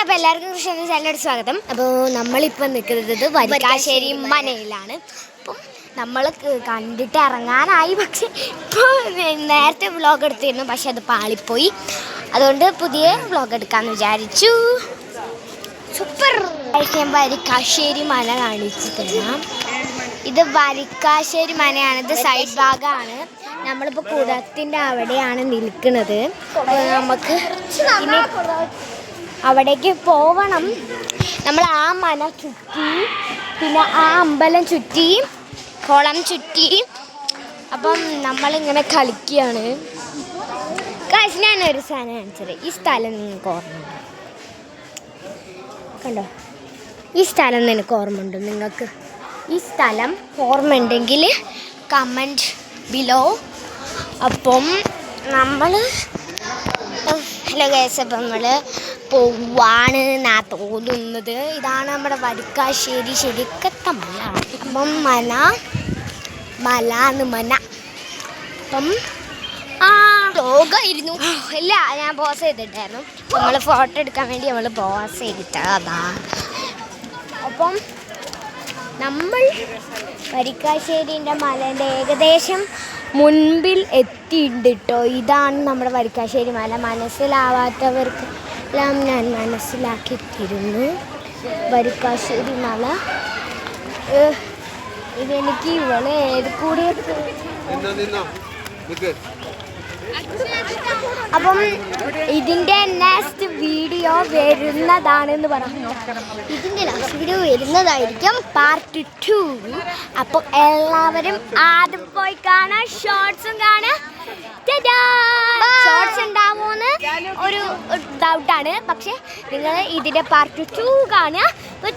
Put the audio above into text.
അപ്പോൾ എല്ലാവർക്കും കൃഷ്ണ ചാനലിലോട് സ്വാഗതം. അപ്പോൾ നമ്മളിപ്പോൾ നിൽക്കുന്നത് വരിക്കാശ്ശേരി മനയിലാണ്. അപ്പം നമ്മൾ കണ്ടിട്ട് ഇറങ്ങാനായി, പക്ഷെ ഇപ്പോൾ നേരത്തെ വ്ളോഗ് എടുത്തിരുന്നു, പക്ഷെ അത് പാളിപ്പോയി. അതുകൊണ്ട് പുതിയ വ്ളോഗ് എടുക്കാമെന്ന് വിചാരിച്ചു. സൂപ്പർ. ഞാൻ വരിക്കാശ്ശേരി മല കാണിച്ചു തരാം. ഇത് വരിക്കാശ്ശേരി മനയാണ്. ഇത് സൈഡ് ഭാഗമാണ്. നമ്മളിപ്പോൾ കുടത്തിൻ്റെ അവിടെയാണ് നിൽക്കുന്നത്. നമുക്ക് ഇനി അവിടേക്ക് പോവണം. നമ്മൾ ആ മല ചുറ്റി, പിന്നെ ആ അമ്പലം ചുറ്റി, കുളം ചുറ്റി. അപ്പം നമ്മളിങ്ങനെ കളിക്കുകയാണ്. ഞാനൊരു സാധനം കാണിച്ചത്. ഈ സ്ഥലം നിങ്ങൾക്ക് ഓർമ്മയുണ്ട്? കണ്ടോ, ഈ സ്ഥലം നിനക്ക് ഓർമ്മയുണ്ടോ? നിങ്ങൾക്ക് ഈ സ്ഥലം ഓർമ്മയുണ്ടെങ്കിൽ കമൻറ്റ് ബിലോ. അപ്പം നമ്മൾ ഹലോ ഗൈസ്, അപ്പം നമ്മൾ പോവാണ് എന്നാ തോന്നുന്നത്. ഇതാണ് നമ്മുടെ വരിക്കാശ്ശേരി ശരിക്കത്തെ മല. അപ്പം മല അപ്പം ലോകമായിരുന്നു. ഇല്ല, ഞാൻ പോസ് ചെയ്തിട്ടായിരുന്നു. നമ്മൾ ഫോട്ടോ എടുക്കാൻ വേണ്ടി നമ്മൾ പോസ് ചെയ്തിട്ടാ. അപ്പം നമ്മൾ വരിക്കാശ്ശേരിൻ്റെ മലേൻ്റെ ഏകദേശം മുൻപിൽ എത്തിയിട്ടുണ്ട് കേട്ടോ. ഇതാണ് നമ്മുടെ വരിക്കാശ്ശേരി മല. മനസ്സിലാവാത്തവർക്ക് എല്ലാം ഞാൻ മനസ്സിലാക്കി തരുന്നു. വരിക്കാശ്ശേരി മല ഇതെനിക്ക് ഇവളെ ഏത് കൂടി. അപ്പം ഇതിൻ്റെ നെക്സ്റ്റ് വീഡിയോ വരുന്നതാണെന്ന് പറഞ്ഞു. ഇതിൻ്റെ ലാസ്റ്റ് വീഡിയോ വരുന്നതായിരിക്കും പാർട്ട് 2. അപ്പോൾ എല്ലാവരും ആദ്യം പോയി കാണാം, ഷോർട്സും കാണാം. ഷോർട്സ് ഉണ്ടാവുമെന്ന് ഒരു ഡൗട്ടാണ്, പക്ഷെ നിങ്ങൾ ഇതിൻ്റെ പാർട്ട് 2 കാണുക.